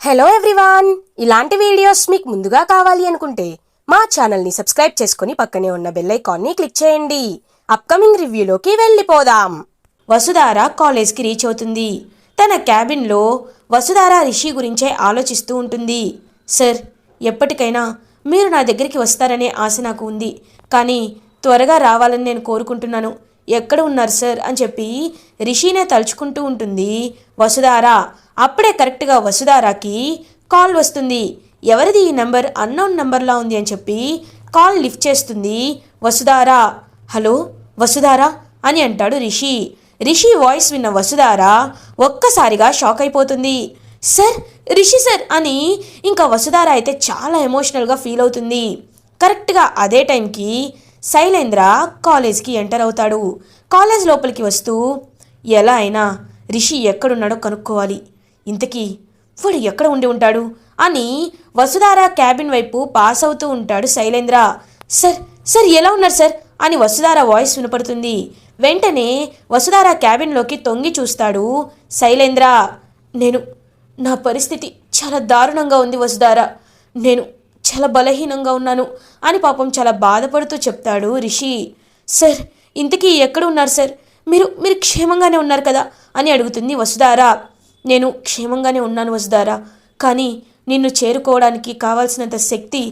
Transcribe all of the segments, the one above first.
Hello everyone, ఇలాంటి videos మీకు ముందుగా కావాలి అనుకుంటే మా ఛానల్ని సబ్స్క్రైబ్ చేసుకుని పక్కనే ఉన్న బెల్ ఐకాన్ని క్లిక్ చేయండి. అప్కమింగ్ రివ్యూలోకి వెళ్ళిపోదాం. వసుధార కాలేజ్కి రీచ్ అవుతుంది. తన క్యాబిన్లో వసుధార రిషి గురించే ఆలోచిస్తూ ఉంటుంది. సార్, ఎప్పటికైనా మీరు నా దగ్గరికి వస్తారనే ఆశ నాకు ఉంది, కానీ త్వరగా రావాలని నేను కోరుకుంటున్నాను. ఎక్కడ ఉన్నారు సార్ అని చెప్పి రిషినే తలుచుకుంటూ ఉంటుంది వసుధార. అప్పుడే కరెక్ట్గా వసుధారాకి కాల్ వస్తుంది. ఎవరిది ఈ నెంబర్, అన్నోన్ నెంబర్లా ఉంది అని చెప్పి కాల్ లిఫ్ట్ చేస్తుంది వసుధార. హలో వసుధార అని అంటాడు రిషి. రిషి వాయిస్ విన్న వసుధార ఒక్కసారిగా షాక్ అయిపోతుంది. సార్, రిషి సార్ అని ఇంకా వసుధార అయితే చాలా ఎమోషనల్గా ఫీల్ అవుతుంది. కరెక్ట్గా అదే టైంకి శైలేంద్ర కాలేజ్కి ఎంటర్ అవుతాడు. కాలేజ్ లోపలికి వస్తూ ఎలా అయినా రిషి ఎక్కడున్నాడో కనుక్కోవాలి, ఇంతకీ వాడు ఎక్కడ ఉండి ఉంటాడు అని వసుధార క్యాబిన్ వైపు పాస్ అవుతూ ఉంటాడు శైలేంద్ర. సార్ సార్ ఎలా ఉన్నారు సార్ అని వసుధార వాయిస్ వినపడుతుంది. వెంటనే వసుధార క్యాబిన్లోకి తొంగి చూస్తాడు శైలేంద్ర. నా పరిస్థితి చాలా దారుణంగా ఉంది వసుధార, నేను చాలా బలహీనంగా ఉన్నాను అని పాపం చాలా బాధపడుతూ చెప్తాడు రిషి. సార్, ఇంతకీ ఎక్కడ ఉన్నారు సార్, మీరు క్షేమంగానే ఉన్నారు కదా అని అడుగుతుంది వసుధార. నేను క్షేమంగానే ఉన్నాను వసుధార, కానీ నిన్ను చేరుకోవడానికి కావాల్సినంత శక్తి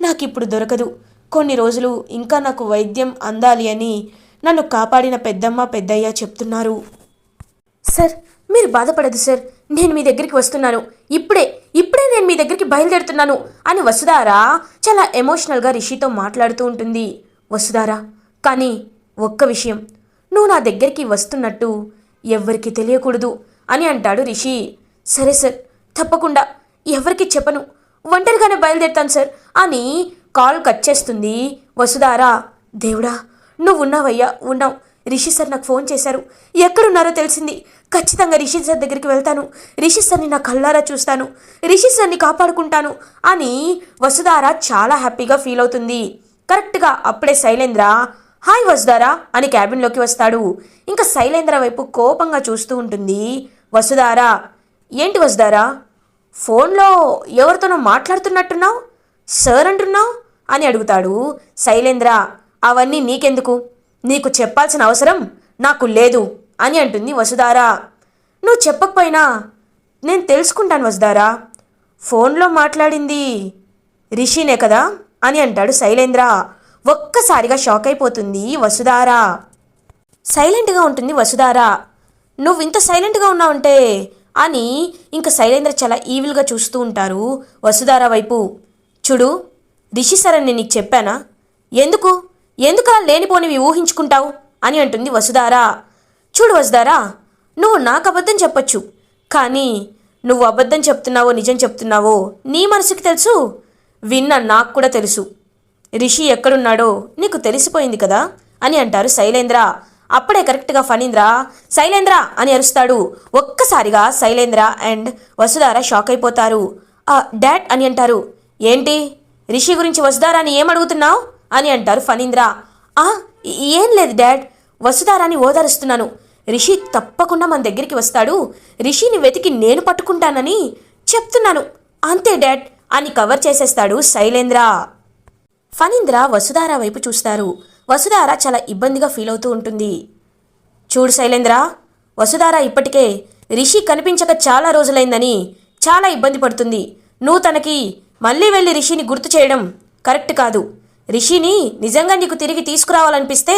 నాకు ఇప్పుడు దొరకదు. కొన్ని రోజులు ఇంకా నాకు వైద్యం అందాలి అని నన్ను కాపాడిన పెద్దమ్మ పెద్దయ్య చెప్తున్నారు. సార్, మీరు బాధపడదు సార్, నేను మీ దగ్గరికి వస్తున్నాను, ఇప్పుడే నేను మీ దగ్గరికి బయలుదేరుతున్నాను అని వసుధార చాలా ఎమోషనల్గా రిషితో మాట్లాడుతూ ఉంటుంది. వసుధార, కానీ ఒక్క విషయం, నువ్వు నా దగ్గరికి వస్తున్నట్టు ఎవ్వరికి తెలియకూడదు అని అంటాడు రిషి. సరే సార్, తప్పకుండా ఎవరికి చెప్పను, ఒంటరిగానే బయలుదేరుతాను సార్ అని కాల్ కట్ చేస్తుంది వసుధార. దేవుడా, నువ్వు ఉన్నావయ్యా, ఉన్నావు. రిషి సార్ నాకు ఫోన్ చేశారు, ఎక్కడున్నారో తెలిసింది. ఖచ్చితంగా రిషి సార్ దగ్గరికి వెళ్తాను, రిషి సార్ని నా కళ్ళారా చూస్తాను, రిషి సార్ని కాపాడుకుంటాను అని వసుధార చాలా హ్యాపీగా ఫీల్ అవుతుంది. కరెక్ట్గా అప్పుడే శైలేంద్ర హాయ్ వసుధార అని క్యాబిన్లోకి వస్తాడు. ఇంకా శైలేంద్ర వైపు కోపంగా చూస్తూ ఉంటుంది వసుధార. ఏంటి వసుధార, ఫోన్లో ఎవరితోనో మాట్లాడుతున్నట్టున్నావు, సార్ అంటున్నావు అని అడుగుతాడు శైలేంద్ర. అవన్నీ నీకెందుకు, నీకు చెప్పాల్సిన అవసరం నాకు లేదు అని అంటుంది వసుధార. నువ్వు చెప్పకపోయినా నేను తెలుసుకుంటాను వసుధార, ఫోన్లో మాట్లాడింది రిషినే కదా అని అంటాడు శైలేంద్ర. ఒక్కసారిగా షాక్ అయిపోతుంది వసుధార. సైలెంట్గా ఉంటుంది వసుధార. నువ్వు ఇంత సైలెంట్గా ఉన్నావంటే అని ఇంకా శైలేంద్ర చాలా ఈవిల్గా చూస్తూ ఉంటారు వసుధార వైపు. చూడు, రిషి సార్ అని నీకు చెప్పానా, ఎందుకు లేనిపోనివి ఊహించుకుంటావు అని అంటుంది వసుధార. చూడు వసుధార, నువ్వు నాకు అబద్ధం చెప్పొచ్చు, కానీ నువ్వు అబద్ధం చెప్తున్నావో నిజం చెప్తున్నావో నీ మనసుకి తెలుసు, విన్న నాకు కూడా తెలుసు. రిషి ఎక్కడున్నాడో నీకు తెలిసిపోయింది కదా అని అంటారు శైలేంద్ర. అప్పుడే కరెక్ట్గా ఫణీంద్ర శైలేంద్ర అని అరుస్తాడు. ఒక్కసారిగా శైలేంద్ర అండ్ వసుధార షాక్ అయిపోతారు. డాడ్ అని అంటారు. ఏంటి, రిషి గురించి వసుధారాని ఏమడుగుతున్నావు అని అంటారు ఫణీంద్ర. ఏం లేదు డాడ్, వసుధారాని ఓదారుస్తున్నాను. రిషి తప్పకుండా మన దగ్గరికి వస్తాడు, రిషిని వెతికి నేను పట్టుకుంటానని చెప్తున్నాను, అంతే డాడ్ అని కవర్ చేసేస్తాడు శైలేంద్ర. ఫణీంద్ర వసుధార వైపు చూస్తారు. వసుధార చాలా ఇబ్బందిగా ఫీల్ అవుతూ ఉంటుంది. చూడు శైలేంద్ర, వసుధార ఇప్పటికే రిషి కనిపించక చాలా రోజులైందని చాలా ఇబ్బంది పడుతుంది. నువ్వు తనకి మళ్ళీ వెళ్ళి రిషిని గుర్తు చేయడం కరెక్ట్ కాదు. రిషిని నిజంగా నీకు తిరిగి తీసుకురావాలనిపిస్తే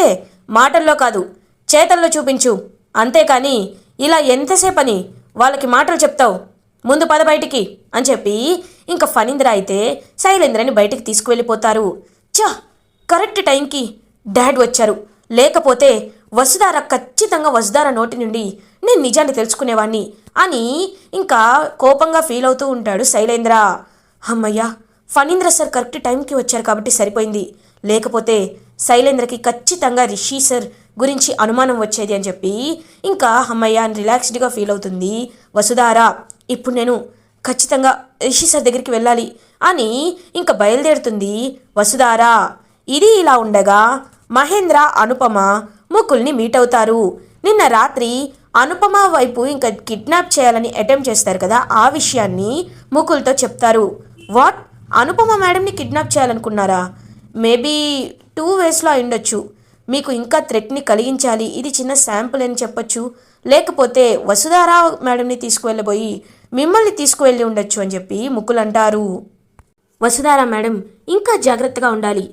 మాటల్లో కాదు, చేతల్లో చూపించు, అంతేకాని ఇలా ఎంతసేపని వాళ్ళకి మాటలు చెప్తావు, ముందు పద బయటికి అని చెప్పి ఇంకా ఫణీంద్ర అయితే శైలేంద్రని బయటికి తీసుకువెళ్ళిపోతారు. కరెక్ట్ టైంకి డాడ్ వచ్చారు, లేకపోతే వసుధార ఖచ్చితంగా వసుధార నోటి నుండి నేను నిజాన్ని తెలుసుకునేవాణ్ణి అని ఇంకా కోపంగా ఫీల్ అవుతూ ఉంటాడు శైలేంద్ర. అమ్మయ్యా, ఫణీంద్ర సార్ కరెక్ట్ టైంకి వచ్చారు కాబట్టి సరిపోయింది, లేకపోతే శైలేంద్రకి ఖచ్చితంగా రిషి సార్ గురించి అనుమానం వచ్చేది అని చెప్పి ఇంకా అమ్మయ్య అని రిలాక్స్డ్గా ఫీల్ అవుతుంది వసుధార. ఇప్పుడు నేను ఖచ్చితంగా రిషి సార్ దగ్గరికి వెళ్ళాలి అని ఇంకా బయలుదేరుతుంది వసుధార. ఇది ఇలా ఉండగా మహేంద్ర, అనుపమ ముకుల్ని మీట్ అవుతారు. నిన్న రాత్రి అనుపమ వైపు ఇంకా కిడ్నాప్ చేయాలని అటెంప్ట్ చేస్తారు కదా, ఆ విషయాన్ని ముకుల్తో చెప్తారు. వాట్, అనుపమ మేడంని కిడ్నాప్ చేయాలనుకున్నారా? మేబీ 2 వేస్లో అయిండొచ్చు. మీకు ఇంకా థ్రెట్ని కలిగించాలి, ఇది చిన్న శాంపుల్ అని చెప్పొచ్చు. లేకపోతే వసుధారా మేడంని తీసుకువెళ్ళబోయి మిమ్మల్ని తీసుకువెళ్ళి ఉండొచ్చు అని చెప్పి ముకుల్ అంటారు. వసుధారా మేడం ఇంకా జాగ్రత్తగా ఉండాలి,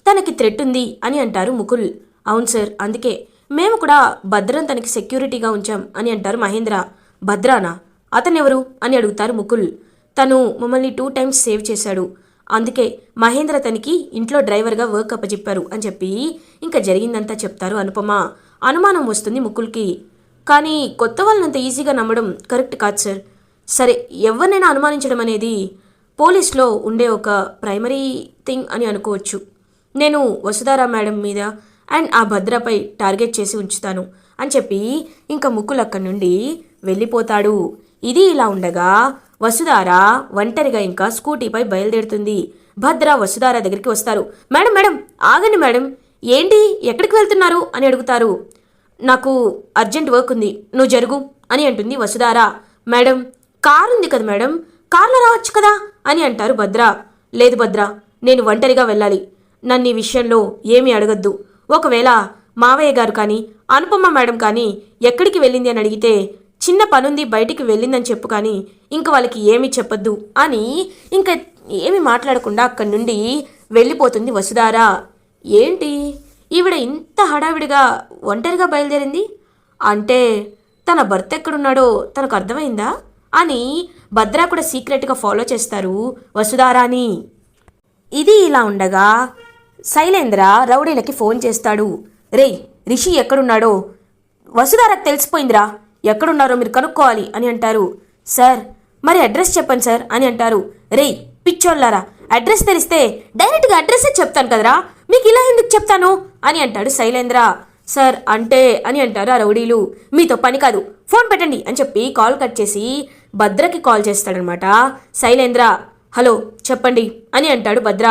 తనకి థ్రెట్ ఉంది అని అంటారు ముకుల్. అవును సార్, అందుకే మేము కూడా భద్రం తనకి సెక్యూరిటీగా ఉంచాం అని అంటారు మహేంద్ర. భద్రానా? అతనెవరు అని అడుగుతారు ముకుల్. తను మమ్మల్ని 2 టైమ్స్ సేవ్ చేశాడు, అందుకే మహేంద్ర తనకి ఇంట్లో డ్రైవర్గా వర్క్ అప్పచెప్పారు అని చెప్పి ఇంకా జరిగిందంతా చెప్తారు అనుపమ. అనుమానం వస్తుంది ముకుల్కి. కానీ కొత్త వాళ్ళనంత ఈజీగా నమ్మడం కరెక్ట్ కాదు సార్. సరే, ఎవరినైనా అనుమానించడం అనేది పోలీస్లో ఉండే ఒక ప్రైమరీ థింగ్ అని అనుకోవచ్చు. నేను వసుధారా మేడం మీద అండ్ ఆ భద్రపై టార్గెట్ చేసి ఉంచుతాను అని చెప్పి ఇంకా ముకుల్ అక్కడి నుండి వెళ్ళిపోతాడు. ఇది ఇలా ఉండగా వసుధార ఒంటరిగా ఇంకా స్కూటీపై బయలుదేరుతుంది. భద్ర వసుధార దగ్గరికి వస్తారు. మేడం మేడం ఆగండి మేడం, ఏంటి ఎక్కడికి వెళ్తున్నారు అని అడుగుతారు. నాకు అర్జెంట్ వర్క్ ఉంది, నువ్వు జరుగు అని అంటుంది వసుధార. మేడం కారు ఉంది కదా మేడం, కార్లో రావచ్చు కదా అని అంటారు భద్ర. లేదు భద్ర, నేను ఒంటరిగా వెళ్ళాలి, నన్ను ఈ విషయంలో ఏమీ అడగద్దు. ఒకవేళ మావయ్య గారు కానీ అనుపమ మేడం కానీ ఎక్కడికి వెళ్ళింది అని అడిగితే చిన్న పనుంది బయటికి వెళ్ళిందని చెప్పు, కానీ ఇంక వాళ్ళకి ఏమీ చెప్పొద్దు అని ఇంకా ఏమి మాట్లాడకుండా అక్కడి నుండి వెళ్ళిపోతుంది వసుధార. ఏంటి ఈవిడ ఇంత హడావిడిగా ఒంటరిగా బయలుదేరింది అంటే తన భర్త ఎక్కడున్నాడో తనకు అర్థమైందా అని భద్ర కూడా సీక్రెట్గా ఫాలో చేస్తారు వసుధారాని. ఇది ఇలా ఉండగా శైలేంద్ర రౌడీలకి ఫోన్ చేస్తాడు. రేయ్, రిషి ఎక్కడున్నాడో వసుధారకు తెలిసిపోయిందిరా, ఎక్కడున్నారో మీరు కనుక్కోవాలి అని అంటారు. సార్ మరి అడ్రస్ చెప్పండి సార్ అని అంటారు. రేయ్ పిచ్చోళ్ళారా, అడ్రస్ తెలిస్తే డైరెక్ట్గా అడ్రస్సే చెప్తాను కదరా, మీకు ఇలా ఎందుకు చెప్తాను అని అంటాడు శైలేంద్ర. సార్ అంటే అని అంటారు ఆ రౌడీలు. మీతో పని కాదు, ఫోన్ పెట్టండి అని చెప్పి కాల్ కట్ చేసి భద్రకి కాల్ చేస్తాడనమాట శైలేంద్ర. హలో చెప్పండి అని అంటాడు భద్ర.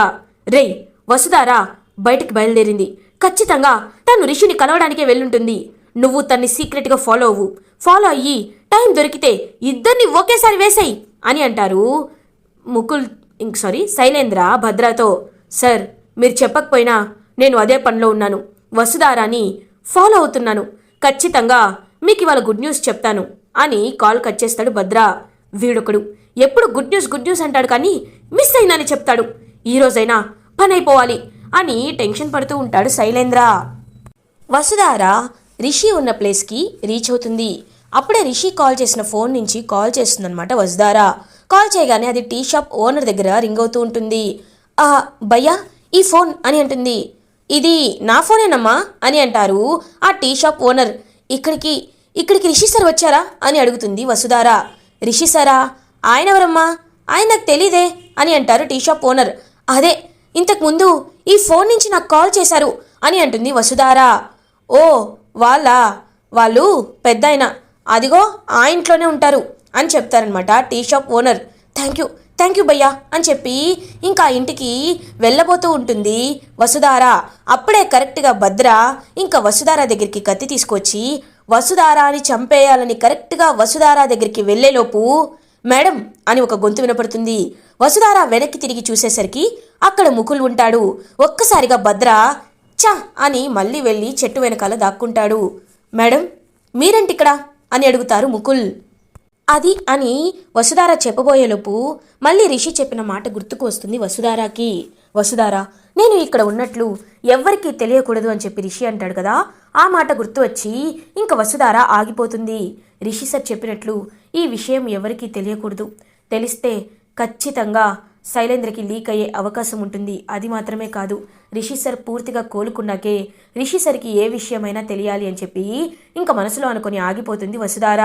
రేయ్, వసుధారా బయటికి బయలుదేరింది, ఖచ్చితంగా తను రిషిని కలవడానికే వెళ్ళుంటుంది. నువ్వు తన్ని సీక్రెట్గా ఫాలో అయ్యి టైం దొరికితే ఇద్దరిని ఒకేసారి వేసేయి అని అంటారు శైలేంద్ర భద్రతో. సార్ మీరు చెప్పకపోయినా నేను అదే పనిలో ఉన్నాను, వసుధారాని ఫాలో అవుతున్నాను, ఖచ్చితంగా మీకు ఇవాళ గుడ్ న్యూస్ చెప్తాను అని కాల్ కట్ చేస్తాడు భద్ర. వీడొకడు ఎప్పుడు గుడ్ న్యూస్ అంటాడు కానీ మిస్ అయిందని చెప్తాడు, ఈరోజైనా పని అయిపోవాలి అని టెన్షన్ పడుతూ ఉంటాడు శైలేంద్ర. వసుధార రిషి ఉన్న ప్లేస్కి రీచ్ అవుతుంది. అప్పుడే రిషి కాల్ చేసిన ఫోన్ నుంచి కాల్ చేస్తుందన్నమాట వసుధార. కాల్ చేయగానే అది టీ షాప్ ఓనర్ దగ్గర రింగ్ అవుతూ ఉంటుంది. భయ్యా ఈ ఫోన్ అని అంటుంది. ఇది నా ఫోనేనమ్మా అని అంటారు ఆ టీ షాప్ ఓనర్. ఇక్కడికి రిషి సార్ వచ్చారా అని అడుగుతుంది వసుధార. రిషి సారా? ఆయన ఎవరమ్మా? ఆయన నాకు తెలీదే అని అంటారు టీ షాప్ ఓనర్. అదే ఇంతకుముందు ఈ ఫోన్ నుంచి నాకు కాల్ చేశారు అని అంటుంది వసుధార. ఓ వాళ్ళు పెద్దాయన, అదిగో ఆ ఇంట్లోనే ఉంటారు అని చెప్తారనమాట tea shop owner. Thank you భయ్యా అని చెప్పి ఇంకా ఇంటికి వెళ్ళబోతూ ఉంటుంది వసుధార. అప్పుడే కరెక్ట్గా భద్ర ఇంకా వసుధార దగ్గరికి కత్తి తీసుకొచ్చి వసుధారాని చంపేయాలని కరెక్ట్గా వసుధార దగ్గరికి వెళ్ళేలోపు మేడం అని ఒక గొంతు వినపడుతుంది. వసుధార వెనక్కి తిరిగి చూసేసరికి అక్కడ ముకుల్ ఉంటాడు. ఒక్కసారిగా భద్ర చా అని మళ్ళీ వెళ్ళి చెట్టు వెనకాల దాక్కుంటాడు. మేడం మీరేంటిక్కడ అని అడుగుతారు ముకుల్. అది అని వసుధార చెప్పబోయేలోపు మళ్ళీ రిషి చెప్పిన మాట గుర్తుకు వస్తుంది వసుధారాకి. వసుధార నేను ఇక్కడ ఉన్నట్లు ఎవ్వరికీ తెలియకూడదు అని చెప్పి రిషి అంటాడు కదా, ఆ మాట గుర్తు వచ్చి ఇంకా వసుధార ఆగిపోతుంది. రిషి సార్ చెప్పినట్లు ఈ విషయం ఎవరికీ తెలియకూడదు, తెలిస్తే ఖచ్చితంగా శైలేంద్రకి లీక్ అయ్యే అవకాశం ఉంటుంది. అది మాత్రమే కాదు, రిషి సార్ పూర్తిగా కోలుకున్నాకే రిషి సార్కి ఏ విషయమైనా తెలియాలి అని చెప్పి ఇంకా మనసులో అనుకొని ఆగిపోతుంది వసుధార.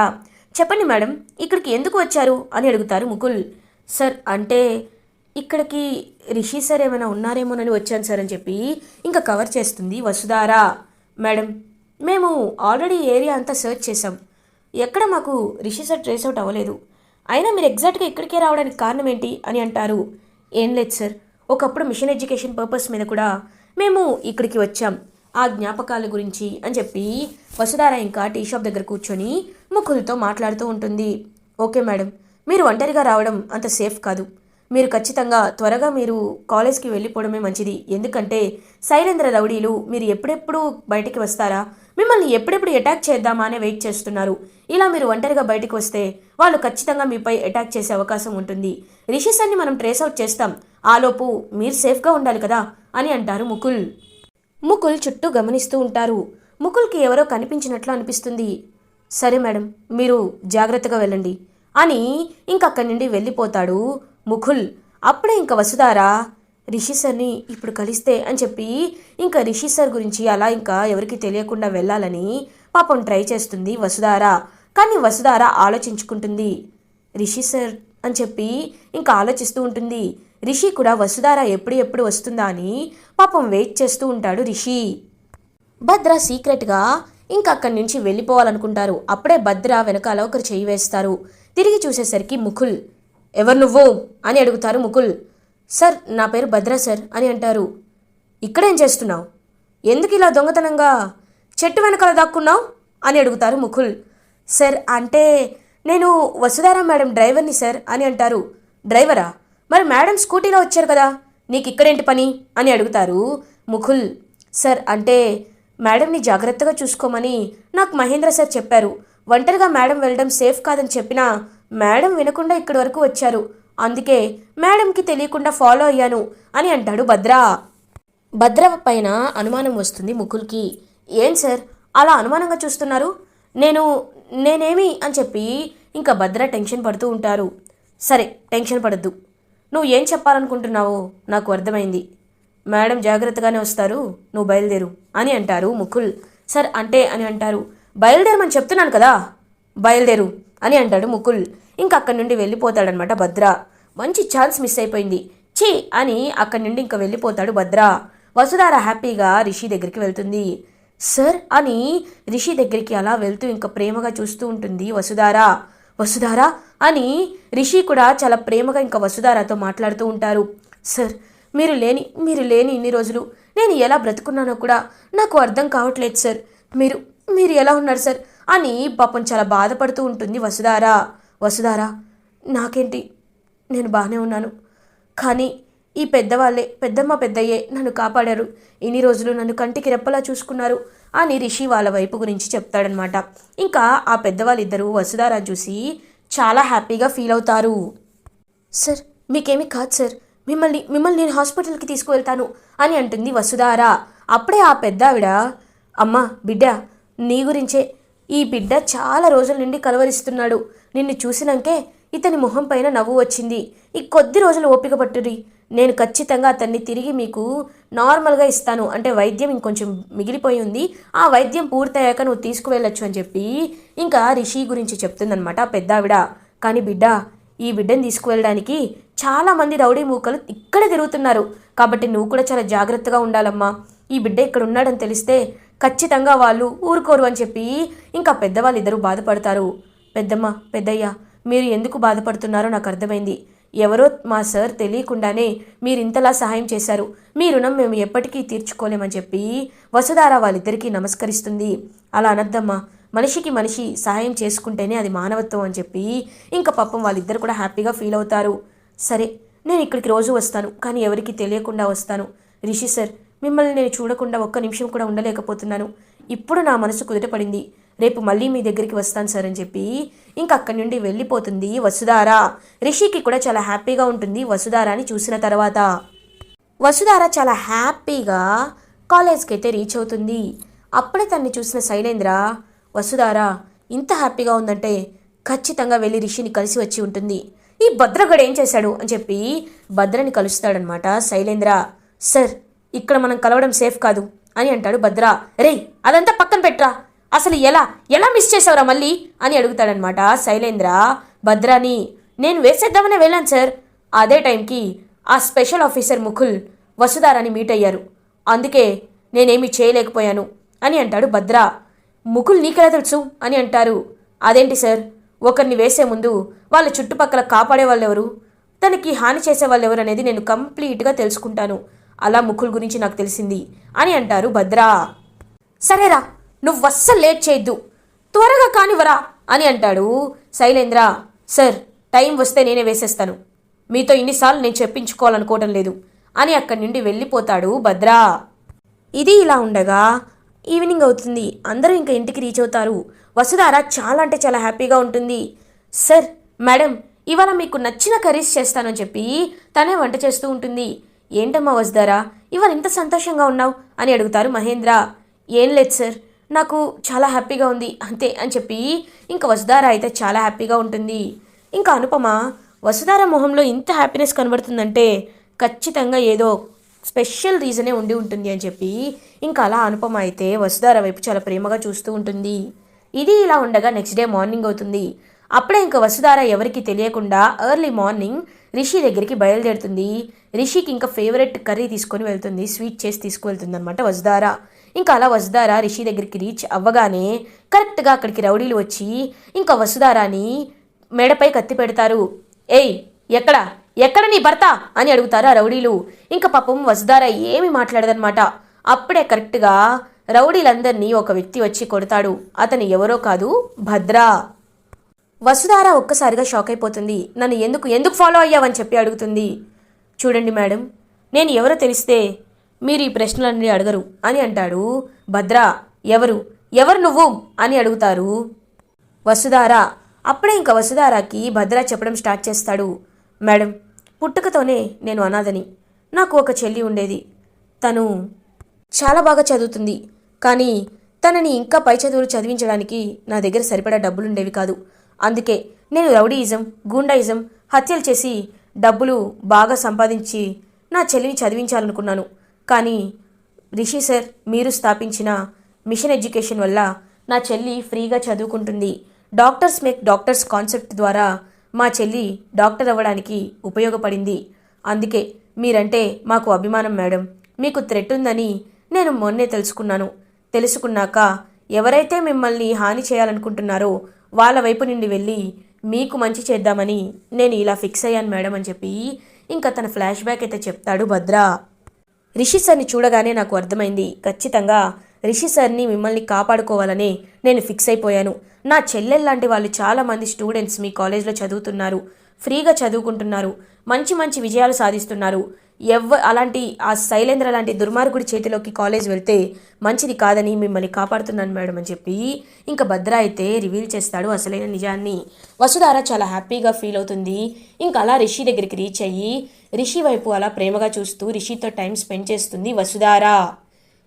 చెప్పండి మేడం, ఇక్కడికి ఎందుకు వచ్చారు అని అడుగుతారు ముకుల్. సార్ అంటే ఇక్కడికి రిషి సార్ ఏమైనా ఉన్నారేమోనని వచ్చాను సార్ అని చెప్పి ఇంకా కవర్ చేస్తుంది వసుధార. మేడం మేము ఆల్రెడీ ఏరియా అంతా సర్చ్ చేసాం, ఎక్కడ మాకు రిషి సార్ ట్రేస్ అవుట్ అవ్వలేదు. అయినా మీరు ఎగ్జాక్ట్గా ఇక్కడికే రావడానికి కారణం ఏంటి అని అంటారు. ఏం లేదు సార్, ఒకప్పుడు మిషన్ ఎడ్యుకేషన్ పర్పస్ మీద కూడా మేము ఇక్కడికి వచ్చాం, ఆ జ్ఞాపకాల గురించి అని చెప్పి వసుధార ఇంకా టీ షాప్ దగ్గర కూర్చొని ముకుల్తో మాట్లాడుతూ ఉంటుంది. ఓకే మేడం, మీరు ఒంటరిగా రావడం అంత సేఫ్ కాదు. మీరు ఖచ్చితంగా త్వరగా మీరు కాలేజ్కి వెళ్ళిపోవడమే మంచిది. ఎందుకంటే శైలేంద్ర రౌడీలు మీరు ఎప్పుడెప్పుడు బయటికి వస్తారా, మిమ్మల్ని ఎప్పుడెప్పుడు అటాక్ చేద్దామా అనే వెయిట్ చేస్తున్నారు. ఇలా మీరు ఒంటరిగా బయటికి వస్తే వాళ్ళు ఖచ్చితంగా మీపై అటాక్ చేసే అవకాశం ఉంటుంది. రిషి సార్ని మనం ట్రేస్ అవుట్ చేస్తాం, ఆలోపు మీరు సేఫ్గా ఉండాలి కదా అని అంటారు ముకుల్. ముకుల్ చుట్టూ గమనిస్తూ ఉంటారు. ముకుల్కి ఎవరో కనిపించినట్లు అనిపిస్తుంది. సరే మేడం, మీరు జాగ్రత్తగా వెళ్ళండి అని ఇంకక్కడి నుండి వెళ్ళిపోతాడు ముకుల్. అప్పుడే ఇంక వసుధార రిషి సార్ని ఇప్పుడు కలిస్తే అని చెప్పి ఇంకా రిషి సార్ గురించి అలా ఇంకా ఎవరికి తెలియకుండా వెళ్ళాలని పాపం ట్రై చేస్తుంది వసుధార. కానీ వసుధార ఆలోచించుకుంటుంది. రిషి సార్ అని చెప్పి ఇంకా ఆలోచిస్తూ ఉంటుంది. రిషి కూడా వసుధార ఎప్పుడు వస్తుందా అని పాపం వెయిట్ చేస్తూ ఉంటాడు రిషి. భద్ర సీక్రెట్గా ఇంకా అక్కడి నుంచి వెళ్ళిపోవాలనుకుంటారు. అప్పుడే భద్ర వెనకాల ఒకరు చేయి వేస్తారు. తిరిగి చూసేసరికి ముకుల్. ఎవరు నువ్వు అని అడుగుతారు ముకుల్. సార్, నా పేరు భద్ర సార్ అని అంటారు. ఇక్కడేం చేస్తున్నావు? ఎందుకు ఇలా దొంగతనంగా చెట్టు వెనకాల దాక్కున్నావు అని అడుగుతారు ముకుల్. సార్, అంటే నేను వసుధార మేడం డ్రైవర్ని సార్ అని అంటారు. డ్రైవరా? మరి మేడం స్కూటీలో వచ్చారు కదా, నీకు ఇక్కడేంటి పని అని అడుగుతారు ముకుల్. సార్, అంటే మేడంని జాగ్రత్తగా చూసుకోమని నాకు మహేంద్ర సార్ చెప్పారు. ఒంటరిగా మేడం వెళ్ళడం సేఫ్ కాదని చెప్పినా మేడం వినకుండా ఇక్కడి వరకు వచ్చారు. అందుకే మేడంకి తెలియకుండా ఫాలో అయ్యాను అని అంటాడు భద్ర. భద్ర పైన అనుమానం వస్తుంది ముకుల్కి. ఏం సార్ అలా అనుమానంగా చూస్తున్నారు? నేనేమి అని చెప్పి ఇంకా భద్ర టెన్షన్ పడుతూ ఉంటారు. సరే, టెన్షన్ పడద్దు. నువ్వు ఏం చెప్పాలనుకుంటున్నావో నాకు అర్థమైంది. మేడం జాగ్రత్తగానే వస్తారు, నువ్వు బయలుదేరు అని అంటారు ముకుల్. సార్, అంటే అని అంటారు. బయలుదేరమని చెప్తున్నాను కదా, బయలుదేరు అని అంటాడు ముకుల్. ఇంకా అక్కడి నుండి వెళ్ళిపోతాడనమాట భద్ర. మంచి ఛాన్స్ మిస్ అయిపోయింది ఛీ అని అక్కడి నుండి ఇంకా వెళ్ళిపోతాడు భద్ర. వసుధార హ్యాపీగా రిషి దగ్గరికి వెళ్తుంది. సార్ అని రిషి దగ్గరికి అలా వెళ్తూ ఇంకా ప్రేమగా చూస్తూ ఉంటుంది వసుధార. వసుధార అని రిషి కూడా చాలా ప్రేమగా ఇంకా వసుధారతో మాట్లాడుతూ ఉంటారు. సార్, మీరు లేని ఇన్ని రోజులు నేను ఎలా బ్రతుకున్నానో కూడా నాకు అర్థం కావట్లేదు సార్. మీరు ఎలా ఉన్నారు సార్ అని పాపం చాలా బాధపడుతూ ఉంటుంది వసుధార. వసుధార, నాకేంటి, నేను బాగానే ఉన్నాను. కానీ ఈ పెద్దవాళ్ళే, పెద్దమ్మ పెద్దయ్యే నన్ను కాపాడారు. ఇన్ని రోజులు నన్ను కంటికి రెప్పలా చూసుకున్నారు అని రిషి వాళ్ళ వైపు గురించి చెప్తాడనమాట. ఇంకా ఆ పెద్దవాళ్ళిద్దరూ వసుధారాని చూసి చాలా హ్యాపీగా ఫీల్ అవుతారు. సార్, మీకేమీ కాదు సార్, మిమ్మల్ని నేను హాస్పిటల్కి తీసుకువెళ్తాను అని అంటుంది వసుధార. అప్పుడే ఆ పెద్ద ఆవిడ, అమ్మా బిడ్డ, నీ గురించే ఈ బిడ్డ చాలా రోజుల నుండి కలవరిస్తున్నాడు. నిన్ను చూసినాకే ఇతని మొహం పైన నవ్వు వచ్చింది. ఈ కొద్ది రోజులు ఓపిక పట్టురి, నేను ఖచ్చితంగా అతన్ని తిరిగి మీకు నార్మల్గా ఇస్తాను. అంటే వైద్యం ఇంకొంచెం మిగిలిపోయి ఉంది, ఆ వైద్యం పూర్తయ్యాక నువ్వు తీసుకువెళ్ళొచ్చు అని చెప్పి ఇంకా రిషి గురించి చెప్తుందనమాట పెద్ద ఆవిడ. కానీ బిడ్డ, ఈ బిడ్డను తీసుకువెళ్ళడానికి చాలామంది రౌడీ మూకలు ఇక్కడే తిరుగుతున్నారు. కాబట్టి నువ్వు కూడా చాలా జాగ్రత్తగా ఉండాలమ్మా. ఈ బిడ్డ ఇక్కడ ఉన్నాడని తెలిస్తే ఖచ్చితంగా వాళ్ళు ఊరుకోరు అని చెప్పి ఇంకా పెద్దవాళ్ళిద్దరూ బాధపడతారు. పెద్దమ్మ, పెద్దయ్య, మీరు ఎందుకు బాధపడుతున్నారో నాకు అర్థమైంది. ఎవరో మా సార్ తెలియకుండానే మీరు ఇంతలా సహాయం చేశారు. మీ రుణం మేము ఎప్పటికీ తీర్చుకోలేమని చెప్పి వసుధార వాళ్ళిద్దరికీ నమస్కరిస్తుంది. అలా అనద్దమ్మా, మనిషికి మనిషి సహాయం చేసుకుంటేనే అది మానవత్వం అని చెప్పి ఇంకా పాపం వాళ్ళిద్దరు కూడా హ్యాపీగా ఫీల్ అవుతారు. సరే, నేను ఇక్కడికి రోజు వస్తాను, కానీ ఎవరికి తెలియకుండా వస్తాను. రిషి సార్, మిమ్మల్ని నేను చూడకుండా ఒక్క నిమిషం కూడా ఉండలేకపోతున్నాను. ఇప్పుడు నా మనసు కుదుటపడింది. రేపు మళ్ళీ మీ దగ్గరికి వస్తాను సార్ అని చెప్పి ఇంకా అక్కడి నుండి వెళ్ళిపోతుంది వసుధార. రిషికి కూడా చాలా హ్యాపీగా ఉంటుంది వసుధారాని చూసిన తర్వాత. వసుధార చాలా హ్యాపీగా కాలేజ్కి అయితే రీచ్ అవుతుంది. అప్పుడే తన్ని చూసిన శైలేంద్ర, వసుధార ఇంత హ్యాపీగా ఉందంటే ఖచ్చితంగా వెళ్ళి రిషిని కలిసి వచ్చి ఉంటుంది. ఈ భద్రగడు ఏం చేశాడు అని చెప్పి భద్రని కలుస్తాడనమాట శైలేంద్ర. సార్, ఇక్కడ మనం కలవడం సేఫ్ కాదు అని అంటాడు భద్ర. రేయ్, అదంతా పక్కన పెట్టరా, అసలు ఎలా మిస్ చేసావురా మళ్ళీ అని అడుగుతాడనమాట శైలేంద్ర భద్రాని. నేను వేసేద్దామనే వెళ్ళాను సార్. అదే టైంకి ఆ స్పెషల్ ఆఫీసర్ ముకుల్ వసుధారాని మీట్ అయ్యారు. అందుకే నేనేమీ చేయలేకపోయాను అని అంటాడు భద్ర. ముకుల్ నీకెలా తెలుసు అని అంటారు. అదేంటి సార్, ఒకరిని వేసే ముందు వాళ్ళ చుట్టుపక్కల కాపాడే వాళ్ళెవరు, తనకి హాని చేసే వాళ్ళెవరు అనేది నేను కంప్లీట్గా తెలుసుకుంటాను. అలా ముకుల్ గురించి నాకు తెలిసింది అని అంటారు భద్ర. సరేరా, నువ్వు అస్సలు లేట్ చేయొద్దు, త్వరగా కానివరా అని అంటాడు శైలేంద్ర. సార్, టైం వస్తే నేనే వేసేస్తాను, మీతో ఇన్నిసార్లు నేను చెప్పించుకోవాలనుకోవడం లేదు అని అక్కడి నుండి వెళ్ళిపోతాడు భద్ర. ఇది ఇలా ఉండగా ఈవినింగ్ అవుతుంది. అందరూ ఇంకా ఇంటికి రీచ్ అవుతారు. వసుధార చాలా అంటే చాలా హ్యాపీగా ఉంటుంది. సార్, మేడం, ఇవాళ మీకు నచ్చిన కర్రీస్ చేస్తానని చెప్పి తనే వంట చేస్తూ ఉంటుంది. ఏంటమ్మా వసుధార, ఇవాళ ఇంత సంతోషంగా ఉన్నావు అని అడుగుతారు మహేంద్ర. ఏం లేదు సార్, నాకు చాలా హ్యాపీగా ఉంది అంతే అని చెప్పి ఇంకా వసుధార అయితే చాలా హ్యాపీగా ఉంటుంది. ఇంకా అనుపమ వసుధార మొహంలో ఇంత హ్యాపీనెస్ కనబడుతుందంటే ఖచ్చితంగా ఏదో స్పెషల్ రీజనే ఉండి ఉంటుంది అని చెప్పి ఇంకా అలా అనుపమ అయితే వసుధార వైపు చాలా ప్రేమగా చూస్తూ ఉంటుంది. ఇది ఇలా ఉండగా నెక్స్ట్ డే మార్నింగ్ అవుతుంది. అప్పుడే ఇంకా వసుధార ఎవరికి తెలియకుండా ఎర్లీ మార్నింగ్ రిషి దగ్గరికి బయలుదేరుతుంది. రిషికి ఇంకా ఫేవరెట్ కర్రీ తీసుకొని వెళ్తుంది, స్వీట్ చేసి తీసుకువెళ్తుంది అనమాట వసుధార. ఇంకా అలా వసుధార రిషి దగ్గరికి రీచ్ అవ్వగానే కరెక్ట్గా అక్కడికి రౌడీలు వచ్చి ఇంకా వసుధారాని మెడపై కత్తి పెడతారు. ఏయ్, ఎక్కడ ఎక్కడ నీ భర్త అని అడుగుతారు ఆ రౌడీలు. ఇంకా పాపం వసుధార ఏమి మాట్లాడదనమాట. అప్పుడే కరెక్ట్గా రౌడీలందరినీ ఒక వ్యక్తి వచ్చి కొడతాడు. అతను ఎవరో కాదు, భద్ర. వసుధార ఒక్కసారిగా షాక్ అయిపోతుంది. నన్ను ఎందుకు ఎందుకు ఫాలో అయ్యావని చెప్పి అడుగుతుంది. చూడండి మేడం, నేను ఎవరో తెలిస్తే మీరు ఈ ప్రశ్నలన్నీ అడగరు అని అంటాడు భద్ర. ఎవరు ఎవరు నువ్వు అని అడుగుతారు వసుధార. అప్పుడే ఇంకా వసుధారకి భద్ర చెప్పడం స్టార్ట్ చేస్తాడు. మేడం, పుట్టుకతోనే నేను అనాథని. నాకు ఒక చెల్లి ఉండేది. తను చాలా బాగా చదువుతుంది, కానీ తనని ఇంకా పై చదువులు చదివించడానికి నా దగ్గర సరిపడా డబ్బులుండేవి కాదు. అందుకే నేను రౌడీయిజం, గూండాయిజం, హత్యలు చేసి డబ్బులు బాగా సంపాదించి నా చెల్లిని చదివించాలనుకున్నాను. కానీ రిషి సార్ మీరు స్థాపించిన మిషన్ ఎడ్యుకేషన్ వల్ల నా చెల్లి ఫ్రీగా చదువుకుంటుంది. డాక్టర్స్ మేక్ డాక్టర్స్ కాన్సెప్ట్ ద్వారా మా చెల్లి డాక్టర్ అవ్వడానికి ఉపయోగపడింది. అందుకే మీరంటే మాకు అభిమానం మేడం. మీకు థ్రెట్ ఉందని నేను మొన్నే తెలుసుకున్నాక ఎవరైతే మిమ్మల్ని హాని చేయాలనుకుంటున్నారో వాళ్ళ వైపు నుండి వెళ్ళి మీకు మంచి చేద్దామని నేను ఇలా ఫిక్స్ అయ్యాను మేడం అని చెప్పి ఇంకా తన ఫ్లాష్ బ్యాక్ అయితే చెప్తాడు భద్ర. రిషి సార్ని చూడగానే నాకు అర్థమైంది, ఖచ్చితంగా రిషి సార్ని మిమ్మల్ని కాపాడుకోవాలని నేను ఫిక్స్ అయిపోయాను. నా చెల్లెల్లాంటి వాళ్ళు చాలామంది స్టూడెంట్స్ మీ కాలేజ్లో చదువుతున్నారు, ఫ్రీగా చదువుకుంటున్నారు, మంచి మంచి విజయాలు సాధిస్తున్నారు. అలాంటి ఆ శైలేంద్ర లాంటి దుర్మార్గుడి చేతిలోకి కాలేజ్ వెళ్తే మంచిది కాదని మిమ్మల్ని కాపాడుతున్నాను మేడం అని చెప్పి ఇంకా భద్ర అయితే రివీల్ చేస్తాడు అసలైన నిజాన్ని. వసుధార చాలా హ్యాపీగా ఫీల్ అవుతుంది. ఇంకా అలా రిషి దగ్గరికి రీచ్ అయ్యి రిషి వైపు అలా ప్రేమగా చూస్తూ రిషితో టైం స్పెండ్ చేస్తుంది వసుధార.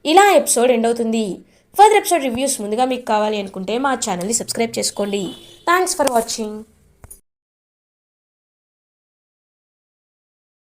ఇలా ఎపిసోడ్ ఎండ్ అవుతుంది. ఫర్దర్ ఎపిసోడ్ రివ్యూస్ ముందుగా మీకు కావాలి అనుకుంటే మా ఛానల్ని సబ్స్క్రైబ్ చేసుకోండి. Thanks for watching.